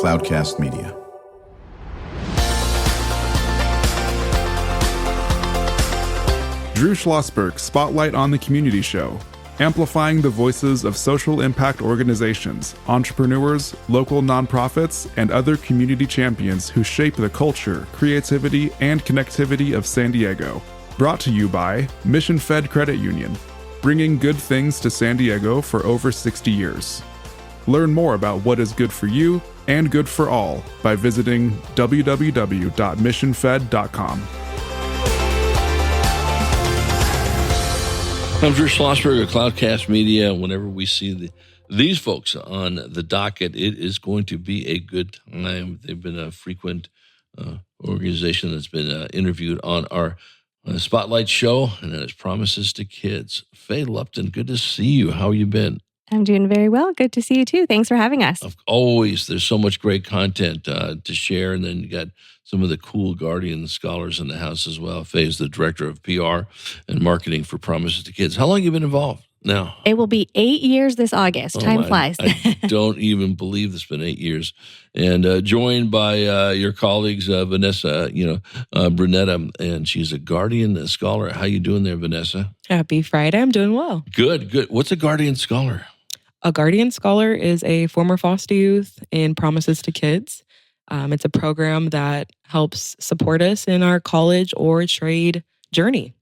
Cloudcast Media. Drew Schlossberg's Spotlight on the Community Show, amplifying the voices of social impact organizations, entrepreneurs, local nonprofits, and other community champions who shape the culture, creativity, and connectivity of San Diego. Brought to you by Mission Fed Credit Union, bringing good things to San Diego for over 60 years. Learn more about what is good for you and good for all by visiting www.missionfed.com. I'm Drew Schlossberg of Cloudcast Media. Whenever we see these folks on the docket, it is going to be a good time. They've been a frequent organization that's been interviewed on our Spotlight show, and that is Promises to Kids. Faye Lupton, good to see you. How you been? I'm doing very well. Good to see you too. Thanks for having us. Always. There's so much great content to share, and then you got some of the cool Guardian scholars in the house as well. Faye is the director of PR and marketing for Promises to Kids. How long have you been involved now? It will be 8 years this August. Time flies. I don't even believe it's been 8 years. And joined by your colleagues, Vanessa, Brunetta, and she's a Guardian scholar. How you doing there, Vanessa? Happy Friday. I'm doing well. Good. What's a Guardian scholar? A Guardian scholar is a former foster youth in Promises to Kids. It's a program that helps support us in our college or trade journey.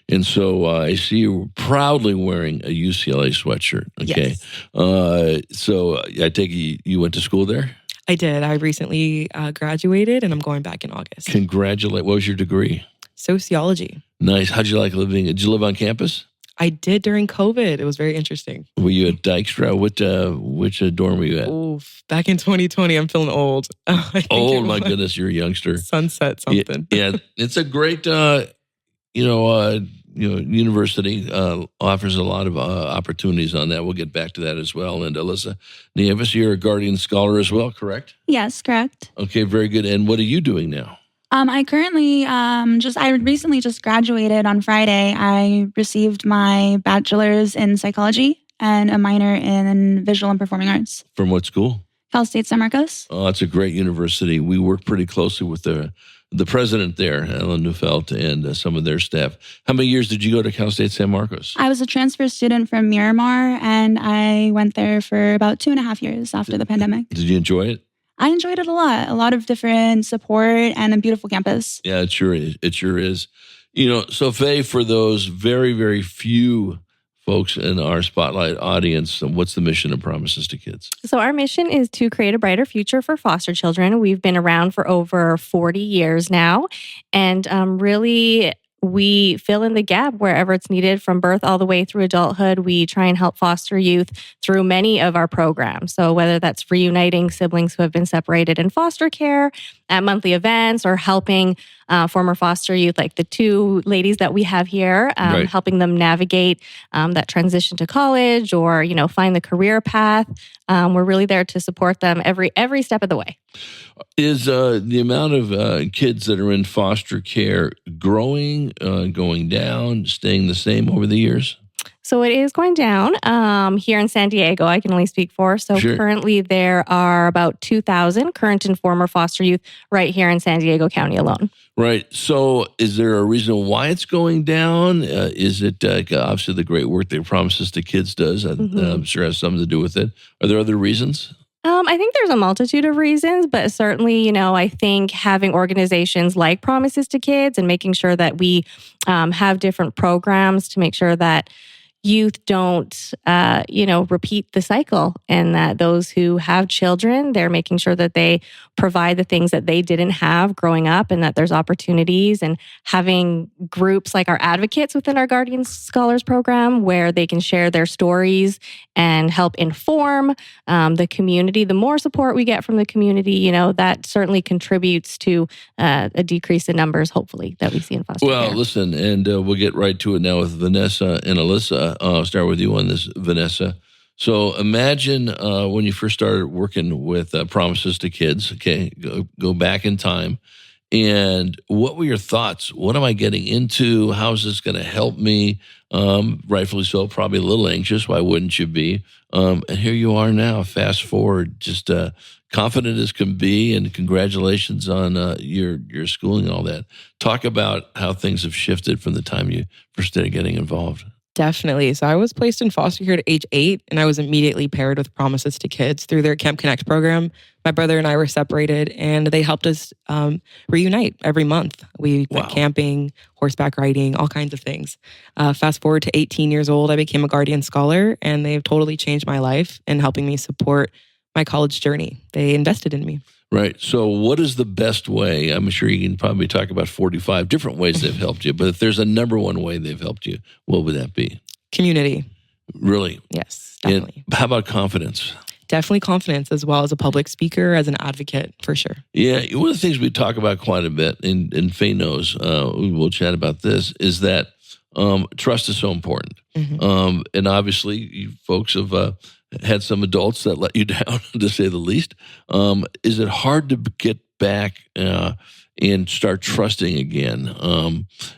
And so I see you proudly wearing a UCLA sweatshirt. Okay. Yes. So I take it you went to school there? I did. I recently graduated and I'm going back in August. Congratulate. What was your degree? Sociology. Nice. How'd you like living? Did you live on campus? I did during COVID. It was very interesting. Were you at Dykstra? Which dorm were you at? Oof. Back in 2020, I'm feeling old. Oh my goodness, you're a youngster. Sunset something. Yeah, it's a great, university offers a lot of opportunities on that. We'll get back to that as well. And Alyssa Nieves, you're a Guardian scholar as well, correct? Yes, correct. Okay, very good. And what are you doing now? I currently I recently just graduated on Friday. I received my bachelor's in psychology and a minor in visual and performing arts. From what school? Cal State San Marcos. Oh, it's a great university. We work pretty closely with the president there, Ellen Neufeld, and some of their staff. How many years did you go to Cal State San Marcos? I was a transfer student from Miramar, and I went there for about 2.5 years after the pandemic. Did you enjoy it? I enjoyed it a lot. A lot of different support and a beautiful campus. Yeah, it sure is. It sure is. So Faye, for those very, very few folks in our Spotlight audience, what's the mission of Promises to Kids? So our mission is to create a brighter future for foster children. We've been around for over 40 years now. And really, we fill in the gap wherever it's needed from birth all the way through adulthood. We try and help foster youth through many of our programs. So whether that's reuniting siblings who have been separated in foster care at monthly events or helping former foster youth, like the two ladies that we have here, Right. helping them navigate that transition to college or, find the career path. We're really there to support them every step of the way. Is the amount of kids that are in foster care growing, going down, staying the same over the years? So it is going down here in San Diego. I can only speak for. So Sure. Currently there are about 2,000 current and former foster youth right here in San Diego County alone. Right. So is there a reason why it's going down? Is it obviously the great work that Promises to Kids does? I'm sure has something to do with it. Are there other reasons? I think there's a multitude of reasons, but certainly, I think having organizations like Promises to Kids and making sure that we have different programs to make sure that youth don't, repeat the cycle, and that those who have children, they're making sure that they provide the things that they didn't have growing up, and that there's opportunities, and having groups like our advocates within our Guardian Scholars program where they can share their stories and help inform the community. The more support we get from the community, that certainly contributes to a decrease in numbers, hopefully, that we see in foster care. Well, listen, and we'll get right to it now with Vanessa and Alyssa. I'll start with you on this, Vanessa. So imagine when you first started working with Promises to Kids, okay, go back in time, And what were your thoughts? What am I getting into? How is this going to help me? Rightfully so, probably a little anxious. Why wouldn't you be? And here you are now, fast forward, just confident as can be, and congratulations on your schooling and all that. Talk about how things have shifted from the time you first started getting involved. Definitely. So I was placed in foster care at age 8, and I was immediately paired with Promises to Kids through their Camp Connect program. My brother and I were separated, and they helped us reunite every month. We went camping, horseback riding, all kinds of things. Fast forward to 18 years old, I became a Guardian Scholar, and they've totally changed my life in helping me support my college journey. They invested in me. Right. So what is the best way? I'm sure you can probably talk about 45 different ways they've helped you, but if there's a number one way they've helped you, what would that be? Community. Really? Yes, definitely. And how about confidence? Definitely confidence, as well as a public speaker, as an advocate, for sure. Yeah. One of the things we talk about quite a bit, and Faye knows, we'll chat about this, is that trust is so important. And obviously, you folks have had some adults that let you down, to say the least. Is it hard to get back and start trusting again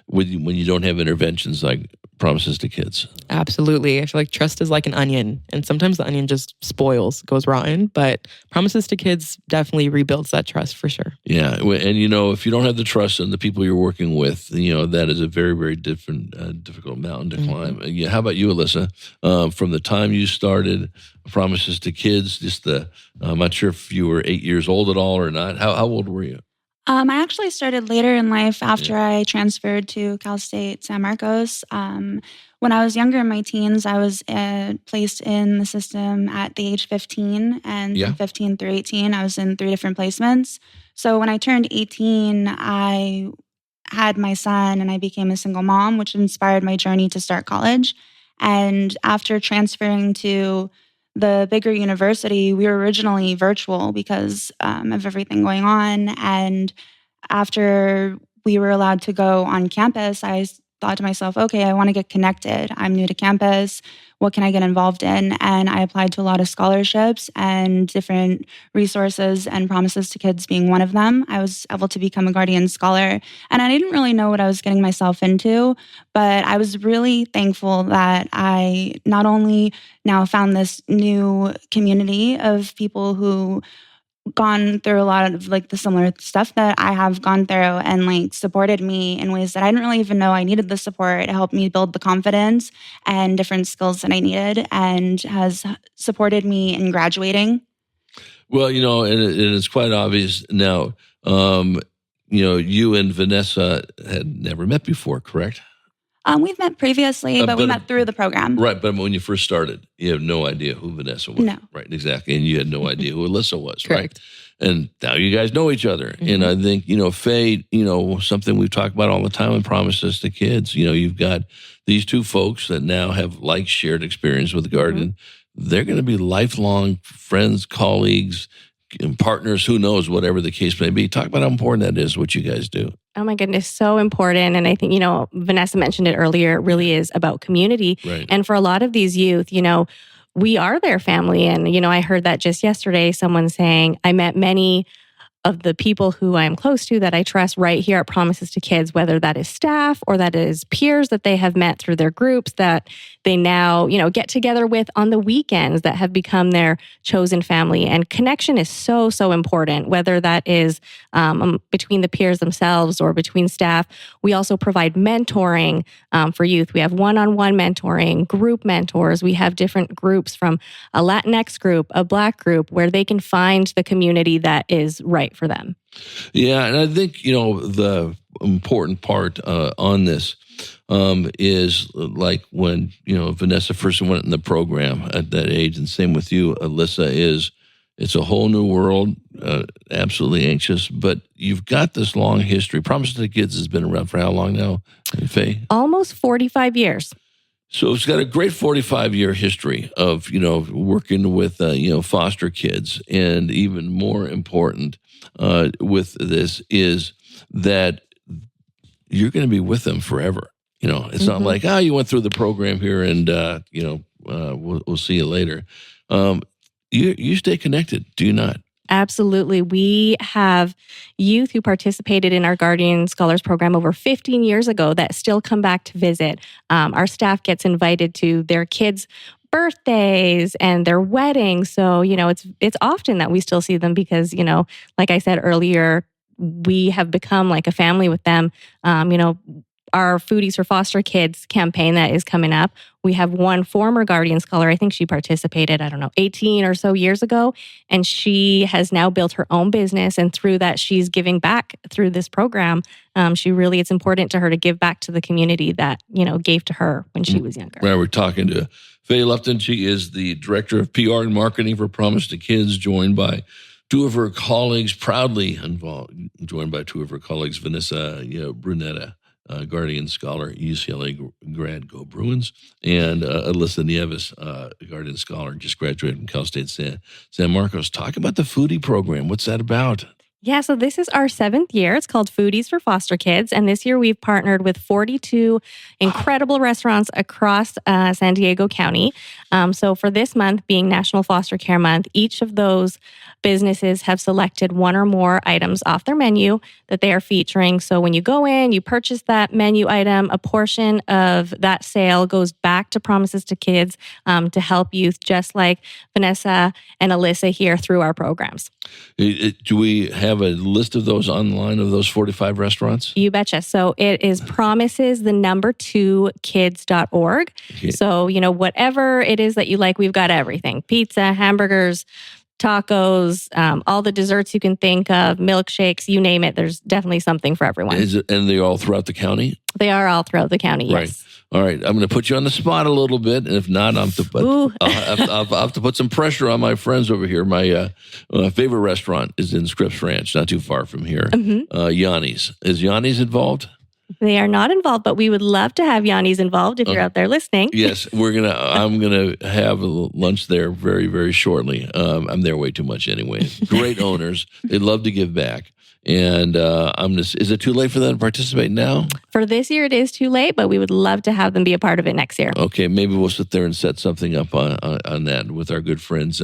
when you don't have interventions like Promises to Kids? Absolutely. I feel like trust is like an onion, and sometimes the onion just spoils, goes rotten, but Promises to Kids definitely rebuilds that trust for sure. Yeah. And, if you don't have the trust in the people you're working with, that is a very, very difficult mountain to climb. Yeah. How about you, Alyssa? From the time you started Promises to Kids, I'm not sure if you were 8 years old at all or not. How old were you? I actually started later in life after I transferred to Cal State San Marcos. When I was younger in my teens, I was placed in the system at the age 15, and from 15 through 18, I was in 3 different placements. So when I turned 18, I had my son and I became a single mom, which inspired my journey to start college. And after transferring to the bigger university, we were originally virtual because of everything going on. And after we were allowed to go on campus, I thought to myself, okay, I want to get connected. I'm new to campus. What can I get involved in? And I applied to a lot of scholarships and different resources, and Promises to Kids being one of them. I was able to become a Guardian Scholar, and I didn't really know what I was getting myself into, but I was really thankful that I not only now found this new community of people who gone through a lot of the similar stuff that I have gone through, and supported me in ways that I didn't really even know I needed the support. It helped me build the confidence and different skills that I needed, and has supported me in graduating. Well, and it's quite obvious now, you and Vanessa had never met before, correct? We've met previously, but we met through the program. Right, but when you first started, you have no idea who Vanessa was. No. Right, exactly. And you had no idea who Alyssa was, Correct. right? And now you guys know each other. And I think, Faye, something we've talked about all the time in Promises to Kids, you've got these 2 folks that now have shared experience with the Guardian. They're going to be lifelong friends, colleagues, and partners, who knows, whatever the case may be. Talk about how important that is, what you guys do. Oh my goodness, so important. And I think, Vanessa mentioned it earlier, it really is about community. Right. And for a lot of these youth, we are their family. And, I heard that just yesterday, someone saying, I met many of the people who I'm close to that I trust right here at Promises to Kids, whether that is staff or that is peers that they have met through their groups that they now, get together with on the weekends, that have become their chosen family. And connection is so, so important, whether that is between the peers themselves or between staff. We also provide mentoring for youth. We have one-on-one mentoring, group mentors. We have different groups, from a Latinx group, a Black group, where they can find the community that is right for them. Yeah, and I think, the important part on this is when, Vanessa first went in the program at that age, and same with you, Alyssa, it's a whole new world, absolutely anxious, but you've got this long history. Promises to Kids has been around for how long now, Faye? Almost 45 years. So it's got a great 45-year history of, working with, foster kids. And even more important with this is that you're going to be with them forever. It's not like, you went through the program here and, we'll see you later. You stay connected, do you not? Absolutely. We have youth who participated in our Guardian Scholars Program over 15 years ago that still come back to visit. Our staff gets invited to their kids' birthdays and their weddings. So, it's often that we still see them because, like I said earlier, we have become like a family with them. Our Foodies for Foster Kids campaign that is coming up. We have one former Guardian Scholar. I think she participated, 18 or so years ago. And she has now built her own business. And through that, she's giving back through this program. It's important to her to give back to the community that, gave to her when she was younger. Right, we're talking to Faye Lupton. She is the Director of PR and Marketing for Promise to Kids, joined by two of her colleagues, joined by two of her colleagues, Vanessa Brunetta, Guardian Scholar, UCLA grad, go Bruins, and Alyssa Nieves, Guardian Scholar, just graduated from Cal State San Marcos. Talk about the Foodie program. What's that about? Yeah, so this is our 7th year. It's called Foodies for Foster Kids. And this year we've partnered with 42 incredible restaurants across San Diego County. So for this month being National Foster Care Month, each of those businesses have selected one or more items off their menu that they are featuring. So when you go in, you purchase that menu item, a portion of that sale goes back to Promises to Kids to help youth just like Vanessa and Alyssa here through our programs. Do we have a list of those online, of those 45 restaurants? You betcha. So it is promises2kids.org. Okay. So, whatever it is that you like, we've got everything. Pizza, hamburgers, tacos, all the desserts you can think of, milkshakes, you name it. There's definitely something for everyone. And they're all throughout the county? They are all throughout the county, yes. Right. All right. I'm going to put you on the spot a little bit. And if not, I'll have to put some pressure on my friends over here. My favorite restaurant is in Scripps Ranch, not too far from here. Mm-hmm. Yanni's. Is Yanni's involved? They are not involved, but we would love to have Yanni's involved if you're out there listening. Yes, I'm gonna have a lunch there very, very shortly. I'm there way too much anyway. Great owners. They love to give back. And is it too late for them to participate now? For this year, it is too late, but we would love to have them be a part of it next year. Okay, maybe we'll sit there and set something up on that with our good friends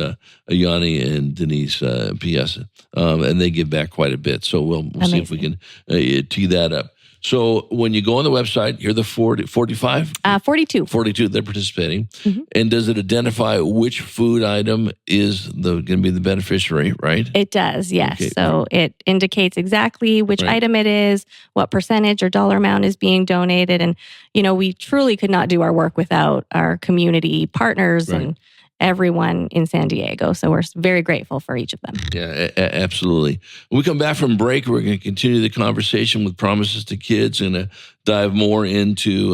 Yanni and Denise P.S. And they give back quite a bit. So we'll see if we can tee that up. So when you go on the website, you're the 45? 42. 42, they're participating. Mm-hmm. And does it identify which food item is going to be the beneficiary, right? It does, yes. Okay. So it indicates exactly which item it is, what percentage or dollar amount is being donated. And, we truly could not do our work without our community partners and everyone in San Diego. So we're very grateful for each of them. Yeah, absolutely. When we come back from break, we're going to continue the conversation with Promises to Kids and dive more into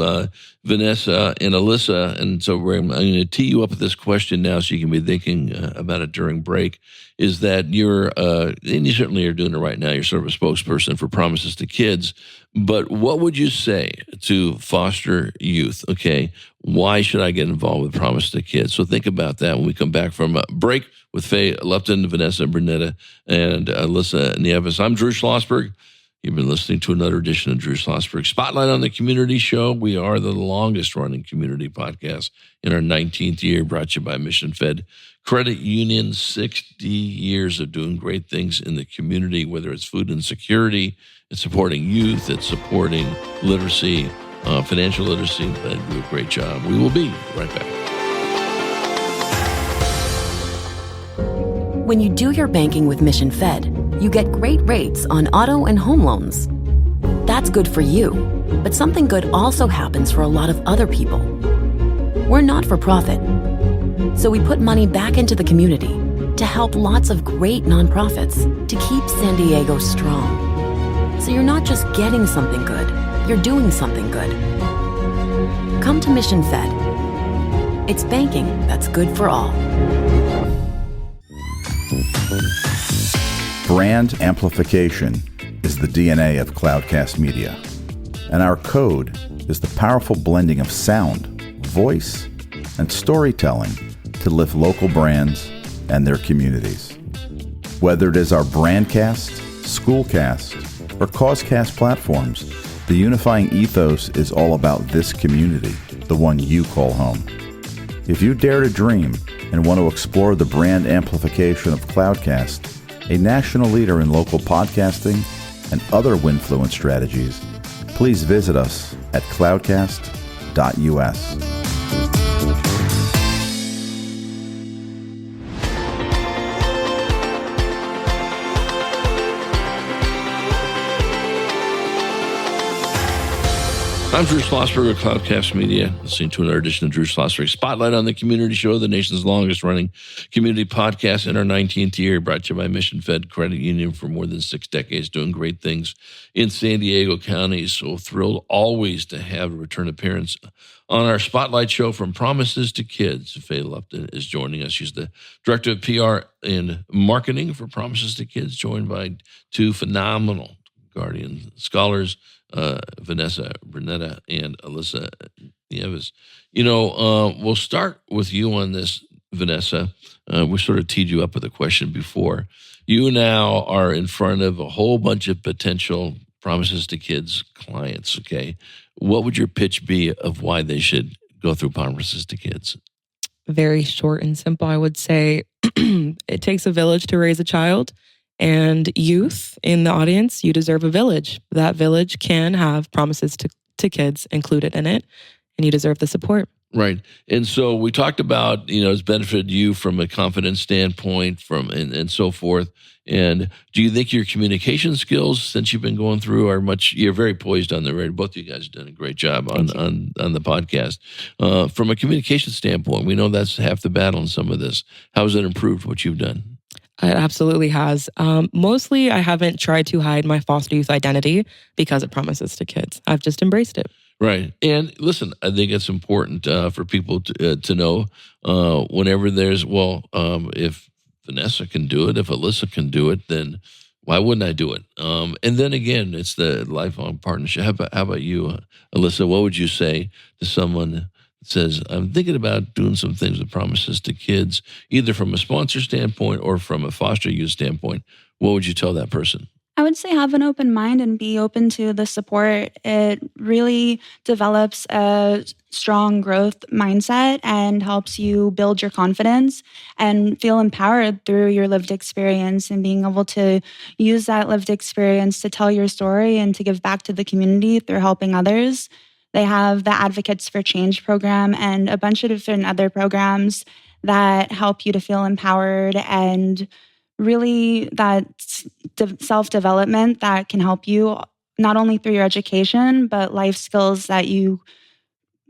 Vanessa and Alyssa. And so I'm going to tee you up with this question now so you can be thinking about it during break, is that and you certainly are doing it right now, you're sort of a spokesperson for Promises to Kids, but what would you say to foster youth? Okay, why should I get involved with Promise to Kids? So think about that when we come back from a break with Faye Lupton, Vanessa Brunetta, and Alyssa Nieves. I'm Drew Schlossberg. You've been listening to another edition of Drew Schlossberg Spotlight on the Community Show. We are the longest running community podcast in our 19th year, brought to you by Mission Fed Credit Union. 60 years of doing great things in the community, whether it's food insecurity, it's supporting youth, it's supporting literacy, financial literacy. They do a great job. We will be right back. When you do your banking with Mission Fed, you get great rates on auto and home loans. That's good for you, but something good also happens for a lot of other people. We're not for profit, so we put money back into the community to help lots of great nonprofits to keep San Diego strong. So you're not just getting something good, you're doing something good. Come to Mission Fed. It's banking that's good for all. Brand amplification is the DNA of Cloudcast Media, and our code is the powerful blending of sound, voice, and storytelling to lift local brands and their communities. Whether it is our Brandcast, Schoolcast, or Causecast platforms, the unifying ethos is all about this community, the one you call home. If you dare to dream and want to explore the brand amplification of Cloudcast, a national leader in local podcasting and other Winfluence strategies, please visit us at cloudcast.us. I'm Drew Schlossberg of Cloudcast Media, listening to another edition of Drew Schlossberg Spotlight on the Community Show, the nation's longest-running community podcast in our 19th year, brought to you by Mission Fed Credit Union for more than 6 decades, doing great things in San Diego County. So thrilled always to have a return appearance on our Spotlight show from Promises to Kids. Faye Lupton is joining us. She's the Director of PR and Marketing for Promises to Kids, joined by 2 phenomenal Guardian scholars, Vanessa Brunetta and Alyssa Nieves. We'll start with you on this, Vanessa. We sort of teed you up with a question before. You now are in front of a whole bunch of potential Promises to Kids clients, okay? What would your pitch be of why they should go through Promises to Kids? Very short and simple, I would say. It takes a village to raise a child. And youth in the audience, you deserve a village. That village can have Promises to Kids included in it, and you deserve the support. Right. And so we talked about, it's benefited you from a confidence standpoint and so forth. And do you think your communication skills, since you've been going through, you're very poised on the radio. Both of you guys have done a great job on the podcast. From a communication standpoint, we know that's half the battle in some of this. How has it improved what you've done? It absolutely has. Mostly, I haven't tried to hide my foster youth identity because it Promises to Kids. I've just embraced it. Right. And listen, I think it's important for people to know whenever there's, if Vanessa can do it, if Alyssa can do it, then why wouldn't I do it? And then again, it's the lifelong partnership. How about you, Alyssa? What would you say to someone says, I'm thinking about doing some things with Promises to Kids, either from a sponsor standpoint or from a foster youth standpoint? What would you tell that person? I would say have an open mind and be open to the support. It really develops a strong growth mindset and helps you build your confidence and feel empowered through your lived experience and being able to use that lived experience to tell your story and to give back to the community through helping others. They have the Advocates for Change program and a bunch of different other programs that help you to feel empowered and really that self-development that can help you not only through your education, but life skills that you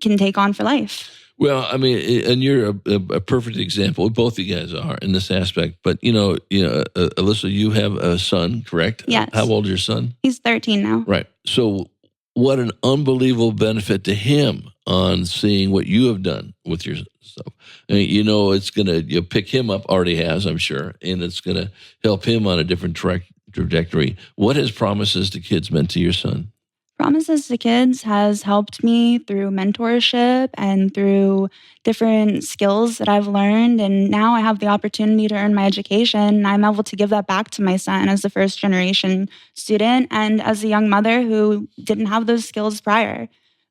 can take on for life. Well, I mean, and you're a perfect example. Both of you guys are in this aspect. But, Alyssa, you have a son, correct? Yes. How old is your son? He's 13 now. Right. So what an unbelievable benefit to him on seeing what you have done with your stuff. I mean, it's going to pick him up, already has, I'm sure, and it's going to help him on a different trajectory. What has Promises to Kids meant to your son? Promises to Kids has helped me through mentorship and through different skills that I've learned. And now I have the opportunity to earn my education. And I'm able to give that back to my son as a first-generation student and as a young mother who didn't have those skills prior.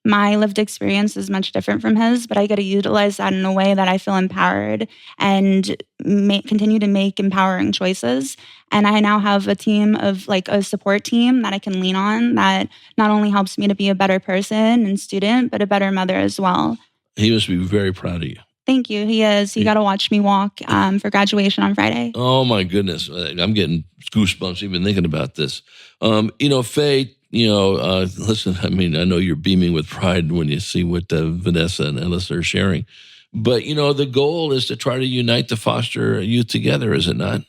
My lived experience is much different from his, but I get to utilize that in a way that I feel empowered and continue to make empowering choices. And I now have a team of a support team that I can lean on that not only helps me to be a better person and student, but a better mother as well. He must be very proud of you. Thank you. He is. He got to watch me walk for graduation on Friday. Oh, my goodness. I'm getting goosebumps even thinking about this. Faye, listen, I mean, I know you're beaming with pride when you see what Vanessa and Alyssa are sharing. But, the goal is to try to unite the foster youth together, is it not?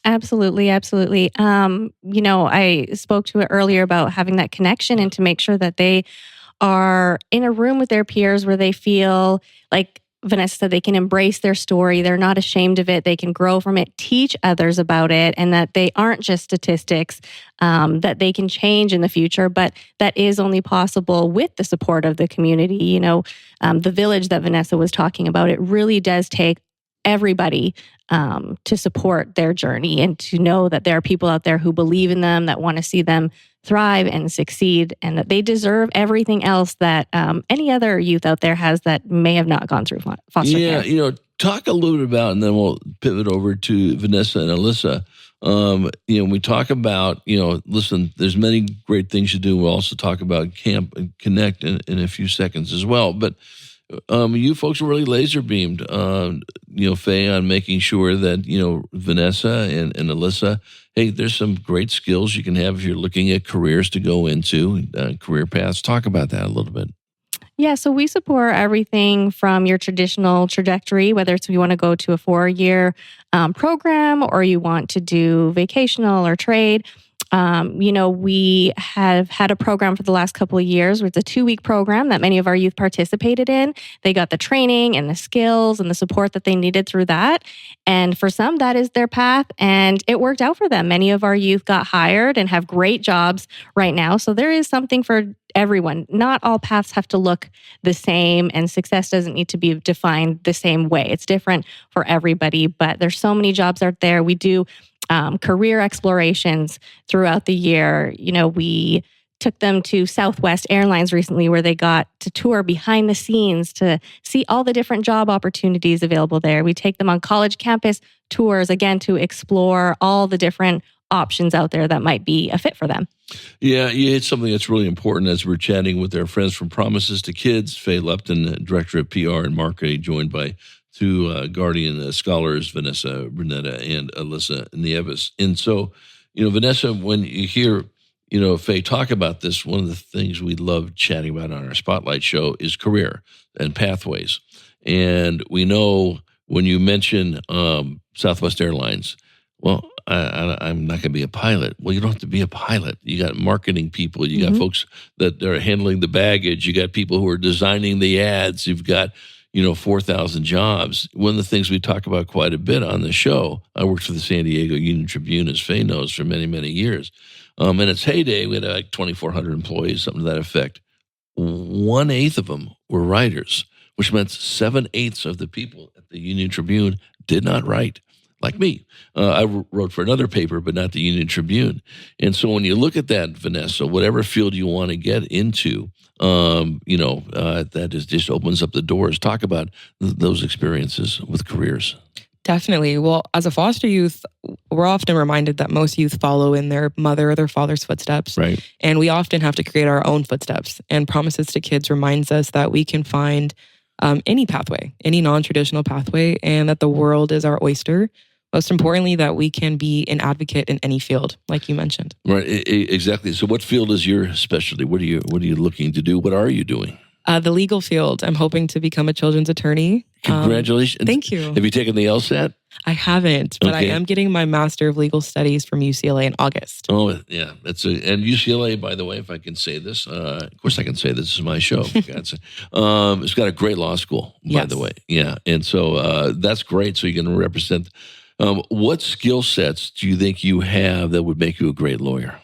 Absolutely, absolutely. I spoke to it earlier about having that connection and to make sure that they are in a room with their peers where they feel like Vanessa said, they can embrace their story. They're not ashamed of it. They can grow from it, teach others about it, and that they aren't just statistics, that they can change in the future, but that is only possible with the support of the community. The village that Vanessa was talking about, it really does take everybody to support their journey and to know that there are people out there who believe in them, that want to see them thrive and succeed, and that they deserve everything else that any other youth out there has that may have not gone through foster care. talk a little bit about, and then we'll pivot over to Vanessa and Alyssa. We talk about, listen, there's many great things you do. We'll also talk about Camp Connect in a few seconds as well. But you folks are really laser beamed, Faye, on making sure that, Vanessa and Alyssa, hey, there's some great skills you can have if you're looking at careers to go into, career paths. Talk about that a little bit. Yeah, so we support everything from your traditional trajectory, whether it's you want to go to a 4-year program or you want to do vocational or trade. We have had a program for the last couple of years where it's a 2-week program that many of our youth participated in. They got the training and the skills and the support that they needed through that. And for some, that is their path. And it worked out for them. Many of our youth got hired and have great jobs right now. So there is something for everyone. Not all paths have to look the same, and success doesn't need to be defined the same way. It's different for everybody, but there's so many jobs out there. We do career explorations throughout the year. We took them to Southwest Airlines recently, where they got to tour behind the scenes to see all the different job opportunities available there. We take them on college campus tours, again, to explore all the different options out there that might be a fit for them. Yeah, you hit something that's really important as we're chatting with our friends from Promises to Kids, Faye Lupton, Director of PR and Marketing, joined by two Guardian scholars, Vanessa Brunetta and Alyssa Nieves. And so, Vanessa, when you hear, Faye talk about this, one of the things we love chatting about on our Spotlight show is career and pathways. And we know when you mention Southwest Airlines, well, I'm not going to be a pilot. Well, you don't have to be a pilot. You got marketing people. You got folks that are handling the baggage. You got people who are designing the ads. You've got, 4,000 jobs. One of the things we talk about quite a bit on the show, I worked for the San Diego Union Tribune, as Faye knows, for many, many years. In its heyday, we had like 2,400 employees, something to that effect. 1/8 of them were writers, which meant 7/8 of the people at the Union Tribune did not write. Like me. I wrote for another paper, but not the Union Tribune. And so when you look at that, Vanessa, whatever field you want to get into, that just opens up the doors. Talk about those experiences with careers. Definitely. Well, as a foster youth, we're often reminded that most youth follow in their mother or their father's footsteps. Right. And we often have to create our own footsteps. And Promises to Kids reminds us that we can find any pathway, any non-traditional pathway, and that the world is our oyster. Most importantly, that we can be an advocate in any field, like you mentioned. Right, exactly. So what field is your specialty? What are you looking to do? What are you doing? The legal field. I'm hoping to become a children's attorney. Congratulations. Thank you. Have you taken the LSAT? I haven't, but Okay. I am getting my Master of Legal Studies from UCLA in August. Oh, yeah. And UCLA, by the way, if I can say this, of course I can say this is my show. It's got a great law school, by the way. Yeah. And so that's great. So you can represent. What skill sets do you think you have that would make you a great lawyer?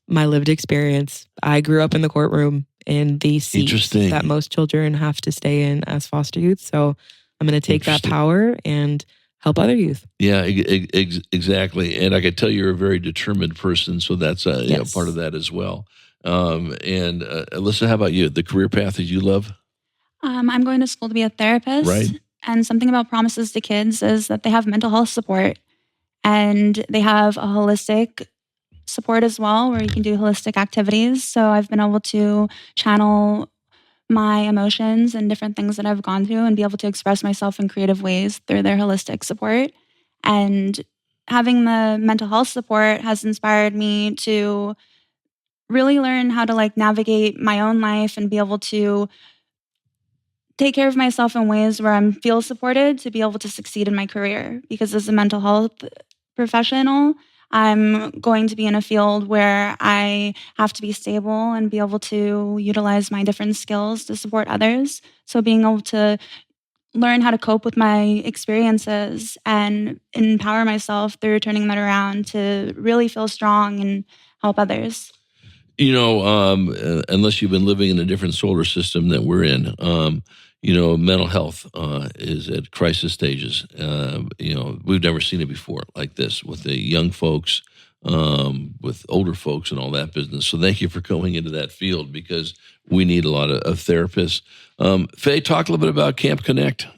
My lived experience. I grew up in the courtroom in the seats that most children have to stay in as foster youth. So I'm going to take that power and help other youth. Yeah, exactly. And I can tell you're a very determined person, so that's part of that as well. And Alyssa, how about you? The career path that you love? I'm going to school to be a therapist. Right. And something about Promises to Kids is that they have mental health support, and they have a holistic support as well, where you can do holistic activities. So I've been able to channel my emotions and different things that I've gone through and be able to express myself in creative ways through their holistic support. And having the mental health support has inspired me to really learn how to navigate my own life and be able to take care of myself in ways where I feel supported to be able to succeed in my career. Because as a mental health professional, I'm going to be in a field where I have to be stable and be able to utilize my different skills to support others. So being able to learn how to cope with my experiences and empower myself through turning that around to really feel strong and help others. Unless you've been living in a different solar system that we're in, mental health is at crisis stages. We've never seen it before like this with the young folks, with older folks and all that business. So thank you for going into that field, because we need a lot of therapists. Faye, talk a little bit about Camp Connect.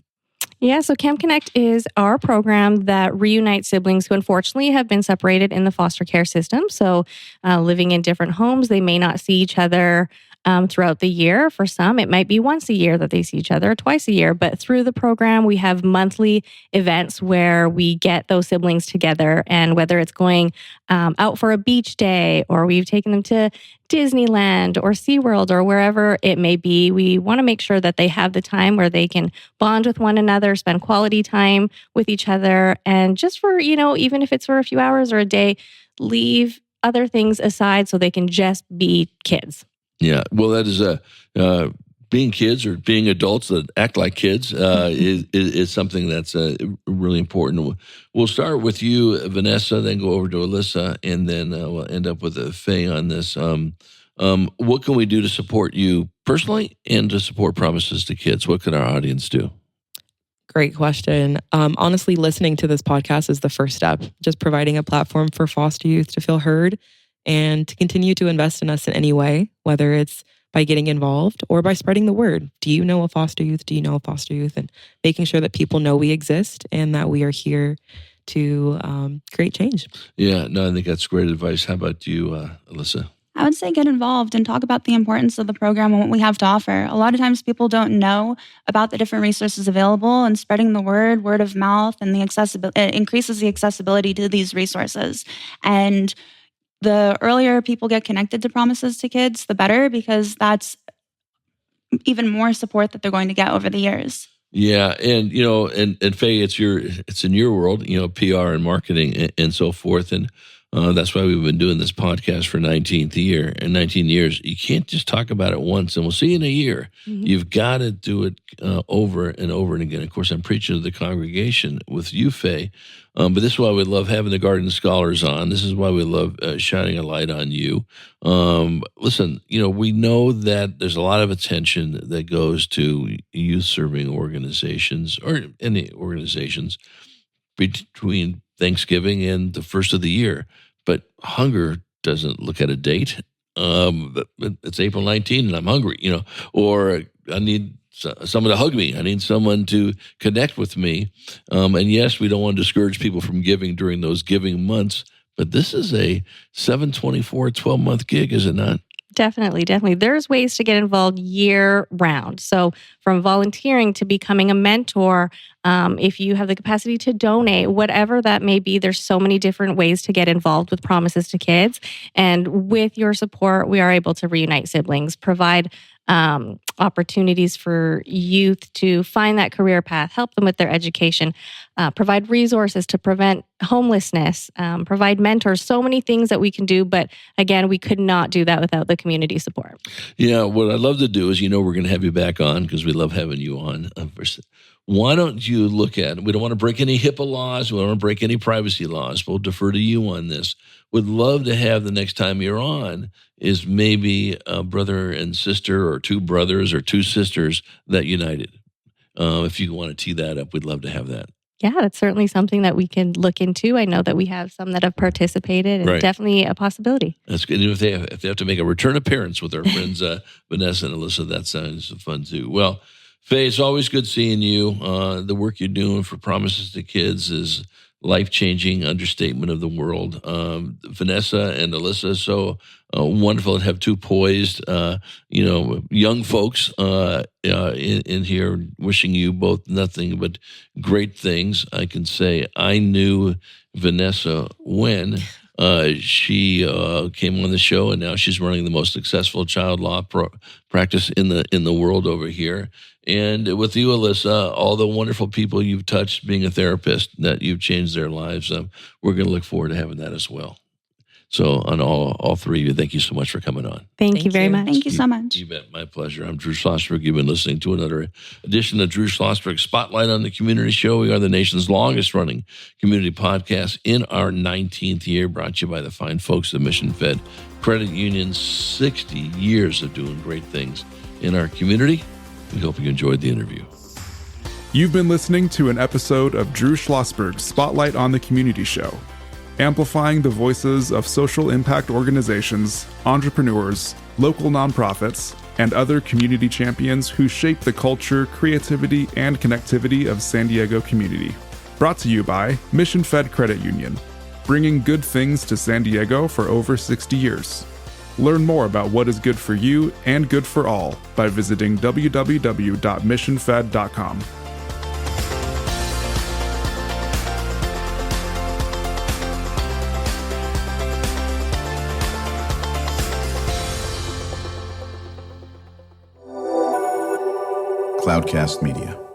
Yeah, so Camp Connect is our program that reunites siblings who unfortunately have been separated in the foster care system. So living in different homes, they may not see each other throughout the year. For some, it might be once a year that they see each other, or twice a year. But through the program, we have monthly events where we get those siblings together. And whether it's going out for a beach day, or we've taken them to Disneyland or SeaWorld or wherever it may be, we want to make sure that they have the time where they can bond with one another, spend quality time with each other. And just for, even if it's for a few hours or a day, leave other things aside so they can just be kids. Yeah, well, that is being kids or being adults that act like kids is something that's really important. We'll start with you, Vanessa, then go over to Alyssa, and then we'll end up with Faye on this. What can we do to support you personally and to support Promises to Kids? What can our audience do? Great question. Honestly, listening to this podcast is the first step, just providing a platform for foster youth to feel heard and to continue to invest in us in any way, whether it's by getting involved or by spreading the word. Do you know a foster youth? Do you know a foster youth? And making sure that people know we exist and that we are here to create change. Yeah, no, I think that's great advice. How about you, Alyssa? I would say get involved and talk about the importance of the program and what we have to offer. A lot of times people don't know about the different resources available, and spreading the word of mouth, and the accessibility, it increases the accessibility to these resources. And the earlier people get connected to Promises to Kids, the better, because that's even more support that they're going to get over the years. Yeah, and and Faye, it's in your world, PR and marketing and so forth, and that's why we've been doing this podcast for 19 years. You can't just talk about it once and we'll see you in a year. Mm-hmm. You've got to do it over and over and again. Of course, I'm preaching to the congregation with you, Faye, but this is why we love having the Garden Scholars on. This is why we love shining a light on you. Listen, we know that there's a lot of attention that goes to youth-serving organizations or any organizations between Thanksgiving and the first of the year. But hunger doesn't look at a date. It's April 19 and I'm hungry, or I need someone to hug me. I need someone to connect with me. And yes, we don't want to discourage people from giving during those giving months, but this is a 7/24, 12-month gig, is it not? Definitely. There's ways to get involved year round. So from volunteering to becoming a mentor, if you have the capacity to donate, whatever that may be, there's so many different ways to get involved with Promises to Kids. And with your support, we are able to reunite siblings, provide opportunities for youth to find that career path, help them with their education, provide resources to prevent homelessness, provide mentors, so many things that we can do. But again, we could not do that without the community support. Yeah, what I'd love to do is, we're going to have you back on because we love having you on. Why don't you look at, we don't want to break any HIPAA laws, we don't want to break any privacy laws, we'll defer to you on this. Would love to have the next time you're on is maybe a brother and sister or two brothers or two sisters that united. If you want to tee that up, we'd love to have that. Yeah, that's certainly something that we can look into. I know that we have some that have participated, and right. Definitely a possibility. That's good. And if they have to make a return appearance with our friends Vanessa and Alyssa, that sounds fun too. Well, Faye, it's always good seeing you. The work you're doing for Promises to Kids is life-changing understatement of the world. Vanessa and Alyssa, so wonderful to have two poised, young folks in here wishing you both nothing but great things. I can say I knew Vanessa when she came on the show, and now she's running the most successful child law practice in the world over here. And with you, Alyssa, all the wonderful people you've touched being a therapist, that you've changed their lives, we're going to look forward to having that as well. So on all three of you, thank you so much for coming on. Thank you very much. Thank you so much. You bet. My pleasure. I'm Drew Schlossberg. You've been listening to another edition of Drew Schlossberg Spotlight on the Community Show. We are the nation's longest running community podcast in our 19th year, brought to you by the fine folks of Mission Fed Credit Union. 60 years of doing great things in our community. We hope you enjoyed the interview. You've been listening to an episode of Drew Schlossberg's Spotlight on the Community Show, amplifying the voices of social impact organizations, entrepreneurs, local nonprofits, and other community champions who shape the culture, creativity, and connectivity of San Diego community. Brought to you by Mission Fed Credit Union, bringing good things to San Diego for over 60 years. Learn more about what is good for you and good for all by visiting www.missionfed.com. Cloudcast Media.